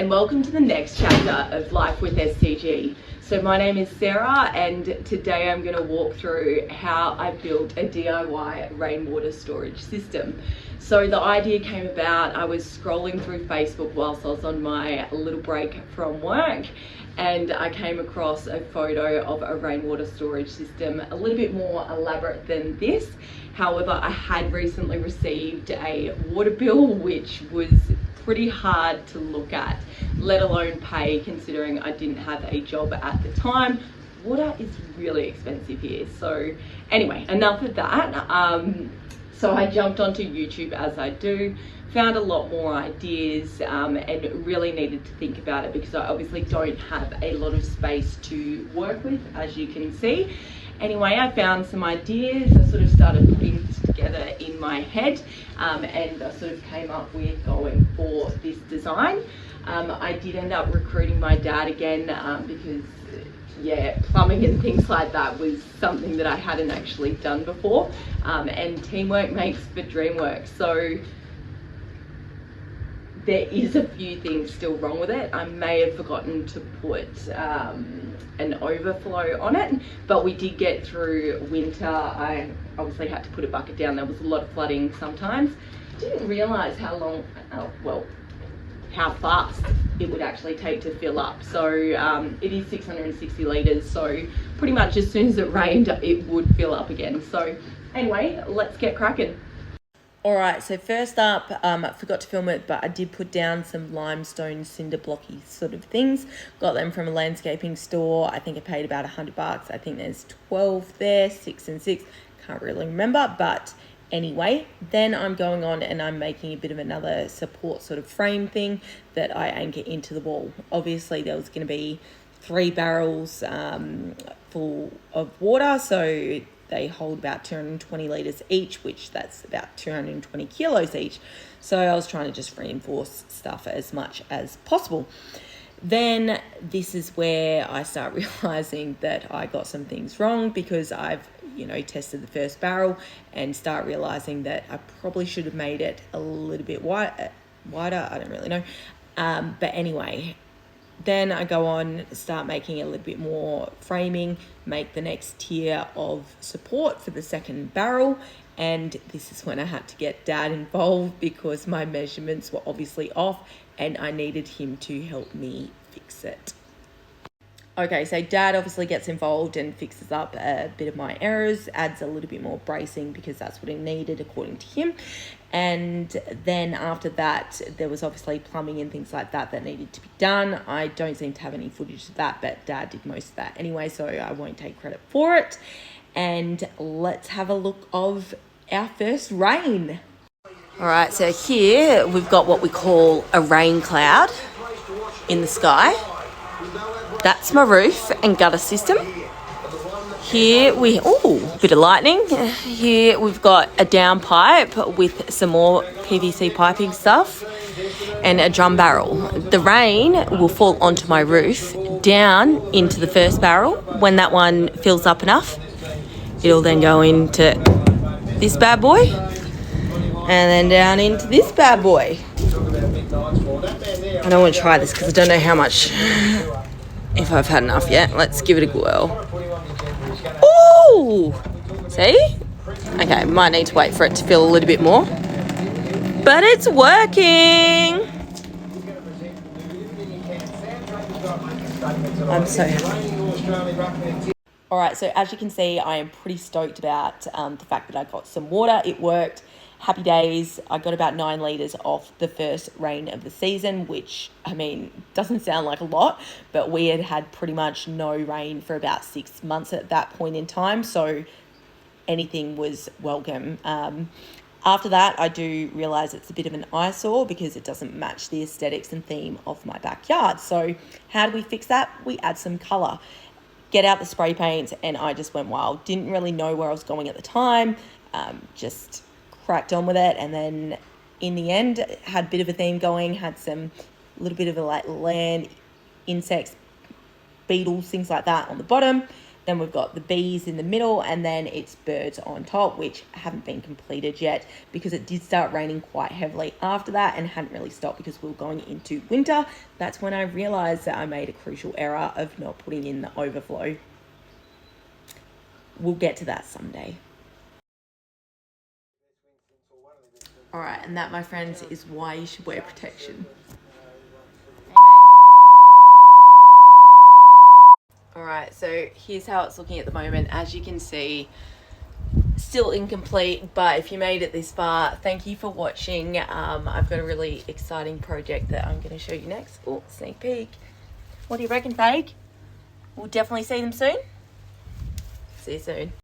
and welcome to the next chapter of Life with STG. So my name is Sarah, and today I'm going to walk through how I built a DIY rainwater storage system. So the idea came about, I was scrolling through Facebook whilst I was on my little break from work, and I came across a photo of a rainwater storage system a little bit more elaborate than this. However, I had recently received a water bill which was pretty hard to look at, let alone pay, considering I didn't have a job at the time. Water is really expensive here. So anyway, enough of that. So I jumped onto YouTube, as I do, found a lot more ideas, and really needed to think about it because I obviously don't have a lot of space to work with, as you can see. Anyway, I found some ideas. I sort of started putting this together in my head, and I sort of came up with going for this design. I did end up recruiting my dad again because yeah, plumbing and things like that was something that I hadn't actually done before, and teamwork makes the dream work. So there is a few things still wrong with it. I may have forgotten to put an overflow on it, but we did get through winter. I obviously had to put a bucket down. There was a lot of flooding sometimes. Didn't realise how long, how fast it would actually take to fill up. So it is 660 litres, so pretty much as soon as it rained it would fill up again. So anyway, let's get cracking. Alright, so first up, I forgot to film it, but I did put down some limestone cinder blocky sort of things. Got them from a landscaping store. I think I paid about $100. I think there's 12 there, 6 and 6. Can't really remember, but anyway, then I'm going on and I'm making a bit of another support sort of frame thing that I anchor into the wall. Obviously, there was going to be 3 barrels full of water, so they hold about 220 litres each, which that's about 220 kilos each. So I was trying to just reinforce stuff as much as possible. Then this is where I start realising that I got some things wrong because I've, tested the first barrel and start realising that I probably should have made it a little bit wider. I don't really know. But anyway, then I go on, start making a little bit more framing, make the next tier of support for the second barrel. And this is when I had to get Dad involved because my measurements were obviously off and I needed him to help me fix it. Okay, so Dad obviously gets involved and fixes up a bit of my errors, adds a little bit more bracing because that's what he needed according to him. And then after that, there was obviously plumbing and things like that needed to be done. I don't seem to have any footage of that, but Dad did most of that anyway, so I won't take credit for it. And let's have a look of our first rain. All right, so here we've got what we call a rain cloud in the sky. That's my roof and gutter system. Here bit of lightning. Here we've got a downpipe with some more PVC piping stuff and a drum barrel. The rain will fall onto my roof, down into the first barrel. When that one fills up enough, it'll then go into this bad boy and then down into this bad boy. I don't want to try this because I don't know how much, if I've had enough yet. Let's give it a whirl. Ooh! See? Okay, might need to wait for it to fill a little bit more. But it's working! I'm so happy. Alright, so as you can see, I am pretty stoked about the fact that I got some water. It worked. Happy days. I got about 9 litres off the first rain of the season, which, doesn't sound like a lot, but we had pretty much no rain for about 6 months at that point in time, so anything was welcome. After that, I do realise it's a bit of an eyesore because it doesn't match the aesthetics and theme of my backyard. So how do we fix that? We add some colour. Get out the spray paint, and I just went wild. Didn't really know where I was going at the time, just cracked on with it, and then in the end had a bit of a theme going, had some little bit of a land, insects, beetles, things like that on the bottom. Then we've got the bees in the middle, and then it's birds on top, which haven't been completed yet because it did start raining quite heavily after that and hadn't really stopped because we were going into winter. That's when I realised that I made a crucial error of not putting in the overflow. We'll get to that someday. All right, and that, my friends, is why you should wear protection. All right, so here's how it's looking at the moment. As you can see, still incomplete, but if you made it this far, thank you for watching. I've got a really exciting project that I'm going to show you next. Oh, sneak peek. What do you reckon, Faye? We'll definitely see them soon. See you soon.